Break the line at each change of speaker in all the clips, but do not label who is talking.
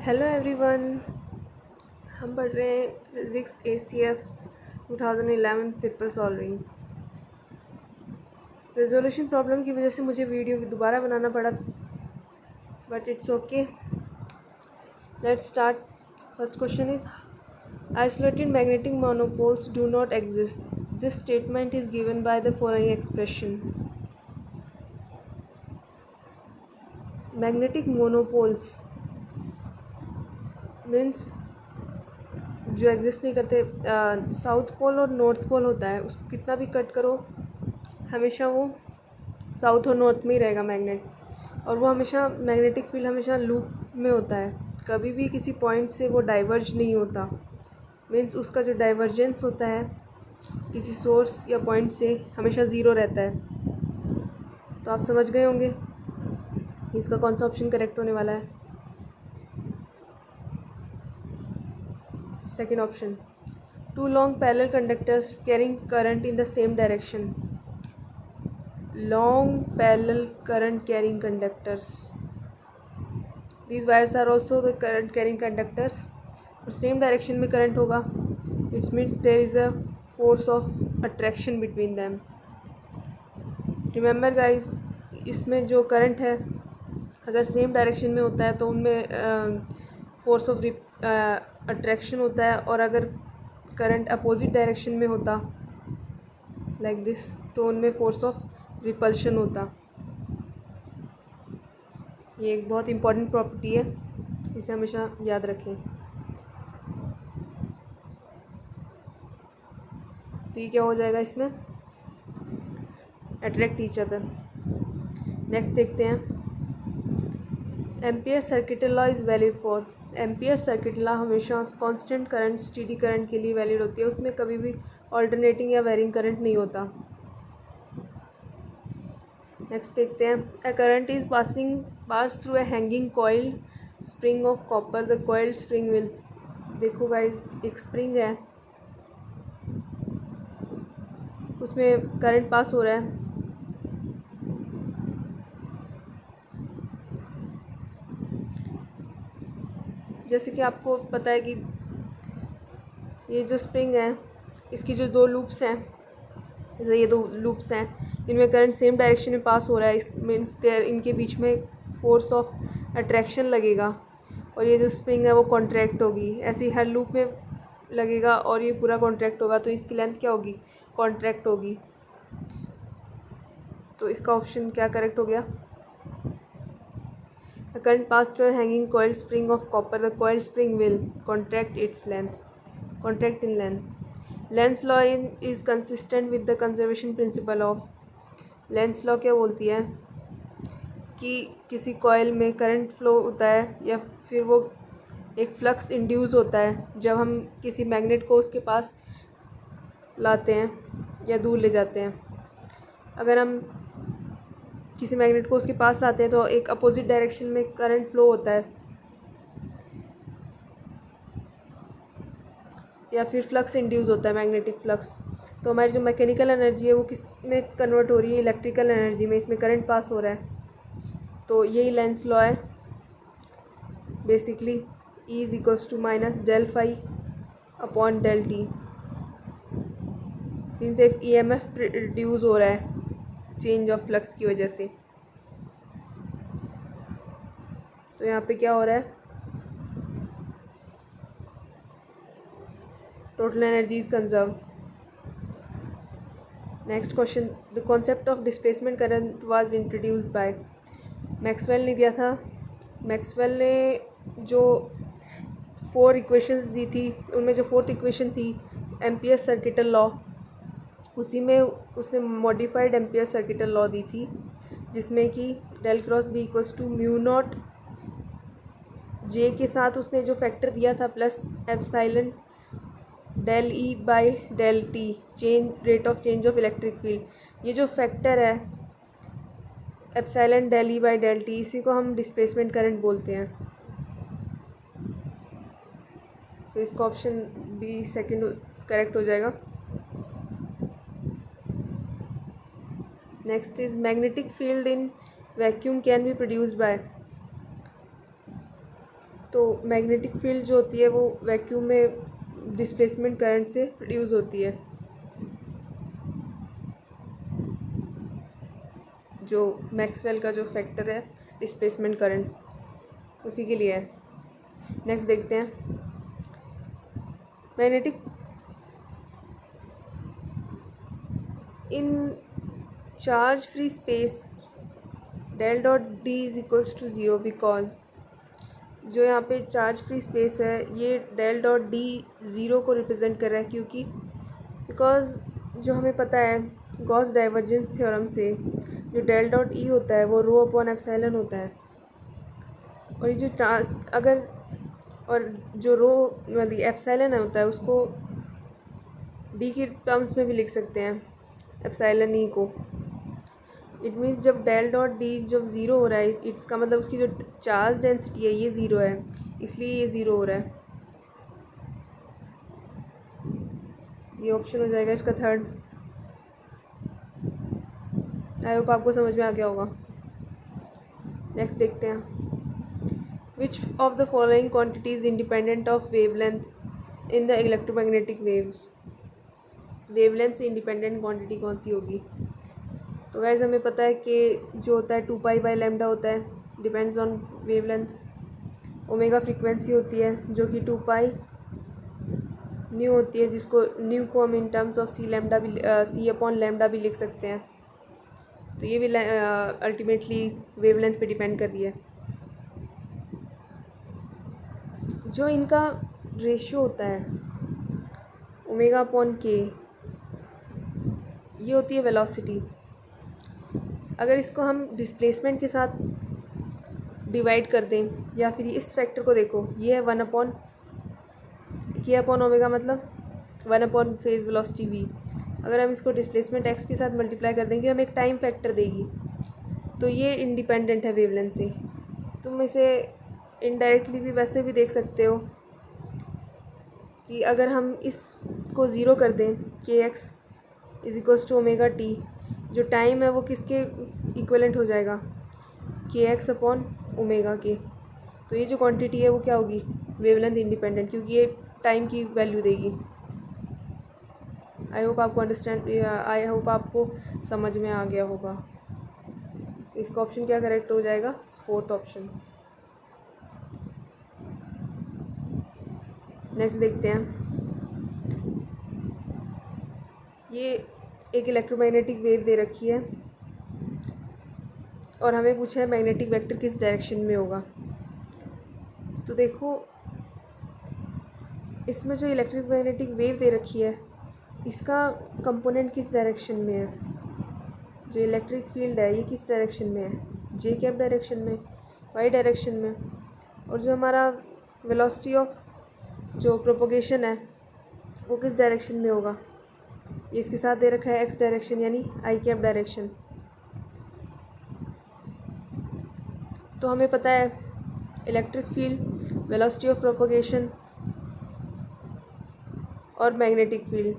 Hello everyone. हम पढ़ रहे हैं physics ACF 2011 paper solving. Resolution problem की वजह से मुझे वीडियो दोबारा बनाना पड़ा, but it's okay. Let's start. First question is isolated magnetic monopoles do not exist. This statement is given by the following expression. Magnetic monopoles means जो exist नहीं करते। South pole और नॉर्थ पोल होता है, उसको कितना भी कट करो हमेशा वो साउथ और नॉर्थ में ही रहेगा मैग्नेट, और वो हमेशा मैग्नेटिक फील्ड हमेशा लूप में होता है, कभी भी किसी पॉइंट से वो डाइवर्ज नहीं होता। मीन्स उसका जो डाइवर्जेंस होता है किसी सोर्स या पॉइंट से हमेशा ज़ीरो रहता है। तो आप समझ गए होंगे इसका कौन सा ऑप्शन करेक्ट होने वाला है। Second option, two long parallel conductors carrying current in the same direction. long parallel current carrying conductors, these wires are also the current carrying conductors और सेम डायरेक्शन में करंट होगा। It's means there is a force of attraction between them. Remember guys, इसमें जो current है अगर same direction में होता है तो उनमें फोर्स ऑफ अट्रैक्शन होता है, और अगर करंट अपोजिट डायरेक्शन में होता लाइक दिस तो उनमें फोर्स ऑफ रिपल्शन होता। ये एक बहुत इंपॉर्टेंट प्रॉपर्टी है, इसे हमेशा याद रखें। तो ये क्या हो जाएगा इसमें, अट्रैक्ट ईच अदर। नेक्स्ट देखते हैं, ampere circuit law is valid for. Ampere circuit law हमेशा कांस्टेंट करंट स्टेडी करंट के लिए वैलिड होती है, उसमें कभी भी ऑल्टरनेटिंग या वेरिंग करंट नहीं होता। नेक्स्ट देखते हैं, a current is pass through a hanging coil spring of copper, the coiled spring will. देखो गाइज, एक स्प्रिंग है, उसमें करंट पास हो रहा है, जैसे कि आपको पता है कि ये जो स्प्रिंग है इसकी जो दो लूप्स हैं, जैसे ये दो लूप्स हैं, इनमें करंट सेम डायरेक्शन में पास हो रहा है। इस मीन्स देयर इनके बीच में फोर्स ऑफ अट्रैक्शन लगेगा, और ये जो स्प्रिंग है वो कॉन्ट्रैक्ट होगी। ऐसे ही हर लूप में लगेगा और ये पूरा कॉन्ट्रैक्ट होगा, तो इसकी लेंथ क्या होगी, कॉन्ट्रैक्ट होगी। तो इसका ऑप्शन क्या करेक्ट हो गया, the current pass through hanging coiled spring of copper, the coiled spring will contract its length, contract in length. Lenz law is consistent with the conservation principle of. Lenz law क्या बोलती है कि किसी coil में current flow होता है या फिर वो एक फ्लक्स इंड्यूस होता है जब हम किसी मैग्नेट को उसके पास लाते हैं या दूर ले जाते हैं। अगर हम किसी मैग्नेट को उसके पास लाते हैं तो एक अपोजिट डायरेक्शन में करंट फ्लो होता है, या फिर फ्लक्स इंड्यूस होता है, मैग्नेटिक फ्लक्स। तो हमारी जो मैकेनिकल एनर्जी है वो किस में कन्वर्ट हो रही है, इलेक्ट्रिकल एनर्जी में। इसमें करंट पास हो रहा है, तो यही लेंस लॉ है basically. E is equals to minus del phi upon del t. Means एक EMF प्रोड्यूस हो रहा है चेंज ऑफ फ्लक्स की वजह से। तो यहाँ पे क्या हो रहा है, total energy is conserve. Next question, the concept of displacement current was introduced by. Maxwell ने दिया था। मैक्सवेल ने जो 4 इक्वेशंस दी थी, उनमें जो 4th इक्वेशन थी एम्पियर सर्किटल लॉ, उसी में उसने मॉडिफाइड एम्पियर सर्किटल लॉ दी थी, जिसमें कि del cross B equals to mu naught J के साथ उसने जो फैक्टर दिया था plus epsilon del E by del T, change rate of change of electric field. ये जो फैक्टर है epsilon del E by del T, इसी को हम डिस्प्लेसमेंट करंट बोलते हैं। सो इसका ऑप्शन बी सेकंड करेक्ट हो जाएगा। Next is magnetic field in vacuum can be produced by. तो मैग्नेटिक फील्ड जो होती है वो वैक्यूम में डिस्प्लेसमेंट करंट से प्रोड्यूस होती है, जो मैक्सवेल का जो फैक्टर है डिस्प्लेसमेंट करंट उसी के लिए है। नेक्स्ट देखते हैं magnetic in charge free space del dot D is equals to zero because जो यहाँ पे चार्ज फ्री स्पेस है ये डेल डॉट डी ज़ीरो को रिप्रेजेंट कर रहा है, क्योंकि बिकॉज जो हमें पता है गॉस डाइवर्जेंस थ्योरम से जो डेल डॉट ई होता है वो रो अपॉन एप्सिलॉन होता है, और ये जो अगर और जो रो मतलब एप्सिलॉन होता है उसको डी के टर्म्स में भी लिख सकते हैं एप्सिलॉन ई को। इट मीन्स जब डेल डॉट डी जब ज़ीरो हो रहा है इट्स का मतलब उसकी जो चार्ज डेंसिटी है ये ज़ीरो है, इसलिए ये ज़ीरो हो रहा है। ये ऑप्शन हो जाएगा इसका थर्ड। आई होप आपको समझ में आ गया होगा। नेक्स्ट देखते हैं विच of the following quantities independent of wavelength in the electromagnetic waves. Wavelength से इंडिपेंडेंट क्वांटिटी कौन सी होगी? तो गाइस हमें पता है कि जो होता है 2π/λ होता है, depends on wavelength. Omega frequency होती है जो कि 2π न्यू होती है, जिसको न्यू को हम in terms of c upon lambda भी लिख सकते हैं। तो ये भी अल्टीमेटली वेवलेंथ पे डिपेंड कर रही है। जो इनका रेशियो होता है ओमेगा अपॉन के, ये होती है वेलोसिटी। अगर इसको हम डिस्प्लेसमेंट के साथ डिवाइड कर दें या फिर इस फैक्टर को देखो, ये है 1/k ओमेगा मतलब 1 फेज वेलोसिटी v। अगर हम इसको डिस्प्लेसमेंट x के साथ मल्टीप्लाई कर देंगे हम एक टाइम फैक्टर देगी, तो ये इंडिपेंडेंट है वेवलेंथ से। तुम इसे इनडायरेक्टली भी वैसे भी देख सकते हो कि अगर हम इसको ज़ीरो कर दें kx is equals to omega t, जो टाइम है वो किसके इक्वलेंट हो जाएगा kx अपॉन ओमेगा के। तो ये जो क्वांटिटी है वो क्या होगी वेवलेंथ इंडिपेंडेंट, क्योंकि ये टाइम की वैल्यू देगी। आई होप आपको समझ में आ गया होगा। तो इसका ऑप्शन क्या करेक्ट हो जाएगा? Fourth option. नेक्स्ट देखते हैं, ये एक इलेक्ट्रोमैग्नेटिक वेव दे रखी है और हमें पूछा है मैग्नेटिक वेक्टर किस डायरेक्शन में होगा। तो देखो इसमें जो इलेक्ट्रिक मैग्नेटिक वेव दे रखी है इसका कंपोनेंट किस डायरेक्शन में है, जो इलेक्ट्रिक फील्ड है ये किस डायरेक्शन में है, जे कैप डायरेक्शन में, वाई डायरेक्शन में, और जो हमारा वेलोसिटी ऑफ जो प्रोपोगेशन है वो किस डायरेक्शन में होगा, ये इसके साथ दे रखा है एक्स डायरेक्शन यानी आई कैप डायरेक्शन। तो हमें पता है electric field, velocity of propagation और मैग्नेटिक फील्ड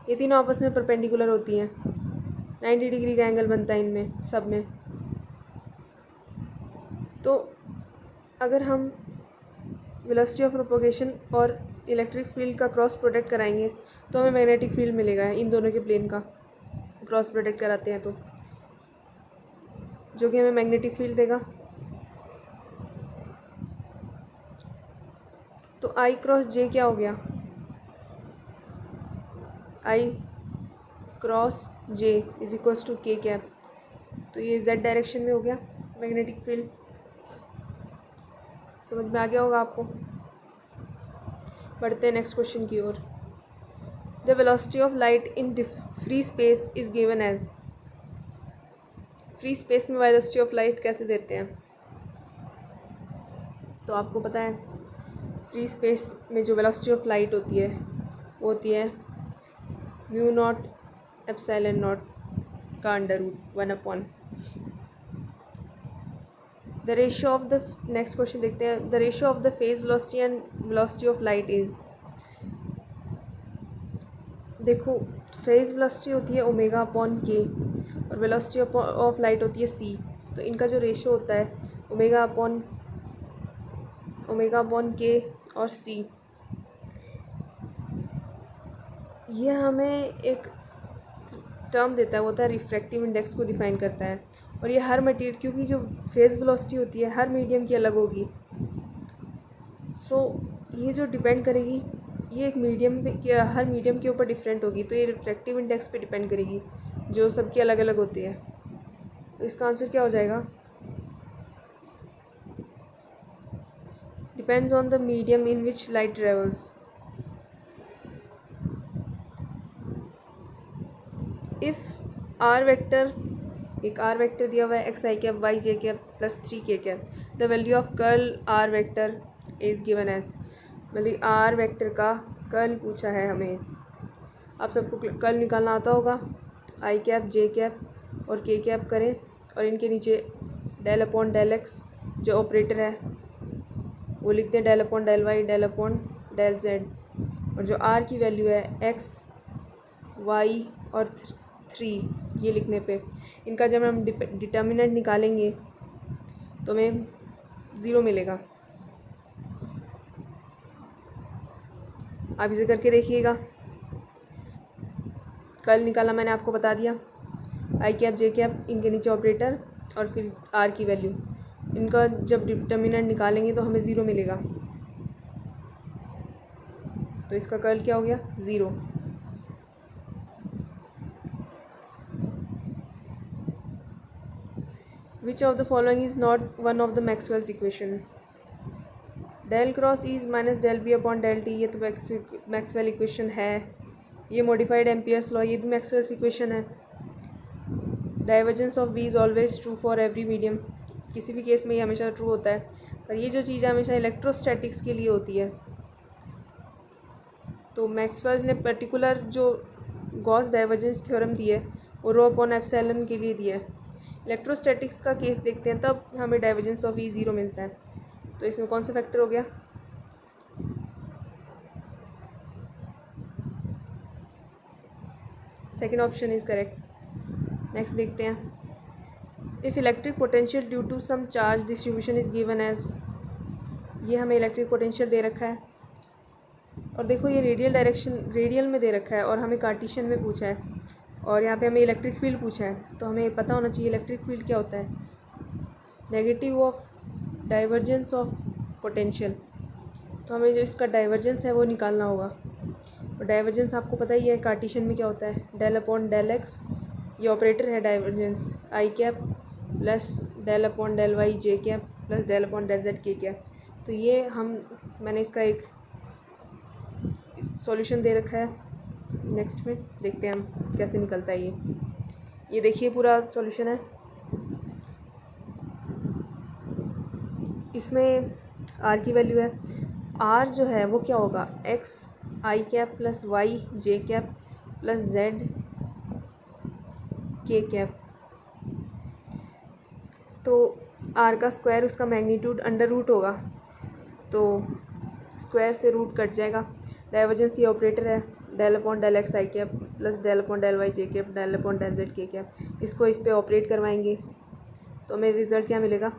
ये तीनों आपस में परपेंडिकुलर होती हैं, 90 डिग्री का एंगल बनता है इनमें सब में। तो अगर हम वेलोसिटी ऑफ प्रोपोगेशन और इलेक्ट्रिक फील्ड का क्रॉस प्रोडक्ट कराएंगे तो हमें मैग्नेटिक फील्ड मिलेगा, इन दोनों के प्लेन का क्रॉस प्रोडक्ट कराते हैं तो, जो कि हमें मैग्नेटिक फील्ड देगा। तो आई क्रॉस जे क्या हो गया, I cross J is equals to K cap. तो ये जेड डायरेक्शन में हो गया मैग्नेटिक फील्ड। समझ में आ गया होगा आपको। बढ़ते हैं नेक्स्ट क्वेश्चन की ओर। The velocity of light in free space is given as. Free space में वेलोसिटी ऑफ लाइट कैसे देते हैं? तो आपको पता है फ्री स्पेस में जो वेलोसिटी ऑफ लाइट होती है वो होती है म्यू नॉट एप्सिलॉन नॉट का under root 1/। The ratio of the next question देखते हैं। The ratio of the phase velocity and velocity of light is. देखो फेज वेलोसिटी होती है ओमेगा अपॉन के और वेलोसिटी ऑफ लाइट होती है सी। तो इनका जो रेशियो होता है ओमेगा अपॉन ओमेगा अपॉन के और सी। ये हमें एक टर्म देता है, वो होता है रिफ्रैक्टिव इंडेक्स को डिफाइन करता है। और ये हर मटीरियल, क्योंकि जो फेज़ वेलोसिटी होती है हर मीडियम की अलग होगी, सो ये जो डिपेंड करेगी ये एक मीडियम पे, हर मीडियम के ऊपर डिफरेंट होगी, तो ये रिफ्रैक्टिव इंडेक्स पे डिपेंड करेगी जो सबकी अलग अलग होती है। तो इसका आंसर क्या हो जाएगा? Depends on the medium in which light travels. If r vector, एक आर वेक्टर दिया हुआ है x I cap y J cap plus 3 k cap, the value of curl r vector is given as, मतलब r vector का curl पूछा है हमें। आप सबको कर्ल निकालना आता होगा, आई कैप जे कैप और के कैप करें और इनके नीचे डेल अपॉन डेल एक्स जो ऑपरेटर है वो लिखते हैं, del upon del y, del upon del z, और जो आर की वैल्यू है एक्स वाई और 3, ये लिखने पे इनका जब हम डिटर्मिनेंट निकालेंगे तो हमें 0 मिलेगा। आप इसे करके देखिएगा। कल निकाला मैंने आपको बता दिया, आई कैप जे कैप इनके नीचे ऑपरेटर और फिर आर की वैल्यू, इनका जब डिटर्मिनेंट निकालेंगे तो हमें 0 मिलेगा। तो इसका कर्ल क्या हो गया? 0। Which of the following is not one of the Maxwell's equation? Del cross is minus del B upon del t, ये तो मैक्सवेल इक्वेशन है। ये मॉडिफाइड एम्पियर्स लॉ, ये भी मैक्सवेल्स इक्वेशन है। Divergence of B is always true for every medium, किसी भी case में ये हमेशा ट्रू होता है, पर ये जो चीज़ हमेशा इलेक्ट्रोस्टैटिक्स के लिए होती है। तो मैक्सवेल ने पर्टिकुलर जो गॉस डाइवर्जेंस थ्योरम दी है वो रो अपॉन एप्सिलॉन के लिए दिया है। इलेक्ट्रोस्टैटिक्स का केस देखते हैं तब हमें डाइवर्जेंस ऑफ ई 0 मिलता है। तो इसमें कौन सा फैक्टर हो गया? Second option is correct. Next देखते हैं, if electric potential due to some charge distribution is given as, ये हमें इलेक्ट्रिक पोटेंशियल दे रखा है और देखो ये रेडियल डायरेक्शन, रेडियल में दे रखा है और हमें कार्टेशियन में पूछा है, और यहाँ पे हमें इलेक्ट्रिक फील्ड पूछा है। तो हमें पता होना चाहिए इलेक्ट्रिक फील्ड क्या होता है, negative of divergence of potential. तो हमें जो इसका डाइवर्जेंस है वो निकालना होगा, और डाइवर्जेंस आपको पता ही है कार्टेशियन में क्या होता है, डेल अपॉन डेल एक्स, ये ऑपरेटर है divergence, I cap plus del upon del Y J cap plus del upon del Z K cap. तो ये मैंने इसका एक सॉल्यूशन दे रखा है। नेक्स्ट में देखते हैं हम कैसे निकलता है ये देखिए पूरा सॉल्यूशन है। इसमें आर की वैल्यू है, आर जो है वो क्या होगा, एक्स आई कैप प्लस वाई जे cap plus Z K cap. तो आर का स्क्वायर उसका मैग्नीट्यूड अंडर रूट होगा, तो स्क्वायर से रूट कट जाएगा। डाइवर्जेंस ये ऑपरेटर है, डेल अपॉन डेल एक्स आई cap plus del upon del Y जे cap del upon del Z K cap. इसको इस पर ऑपरेट करवाएंगे तो हमें रिज़ल्ट क्या मिलेगा,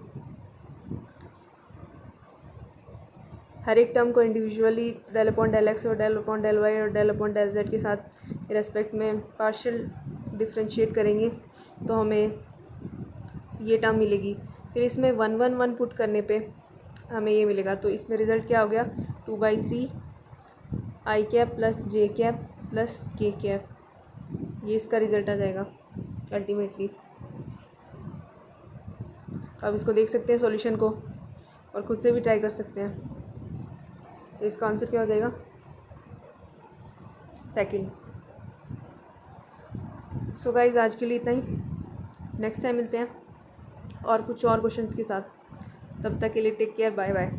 हर एक टर्म को individually del upon del x और डेल अपॉन डेल वाई और डेल अपॉन डेल जेड के साथ रेस्पेक्ट में पार्शियल डिफ्रेंशिएट करेंगे तो हमें ये टर्म मिलेगी। फिर इसमें 1 1 1 पुट करने पे हमें ये मिलेगा। तो इसमें रिज़ल्ट क्या हो गया, 2/3 आई कैप प्लस जे कैप प्लस के कैप, ये इसका रिज़ल्ट आ जाएगा अल्टीमेटली। आप इसको देख सकते हैं सॉल्यूशन को और ख़ुद से भी ट्राई कर सकते हैं। तो इसका आंसर क्या हो जाएगा, सेकंड। सो गाइस आज के लिए इतना ही, नेक्स्ट टाइम मिलते हैं और कुछ और क्वेश्चंस के साथ। तब तक के लिए टेक केयर, बाय बाय।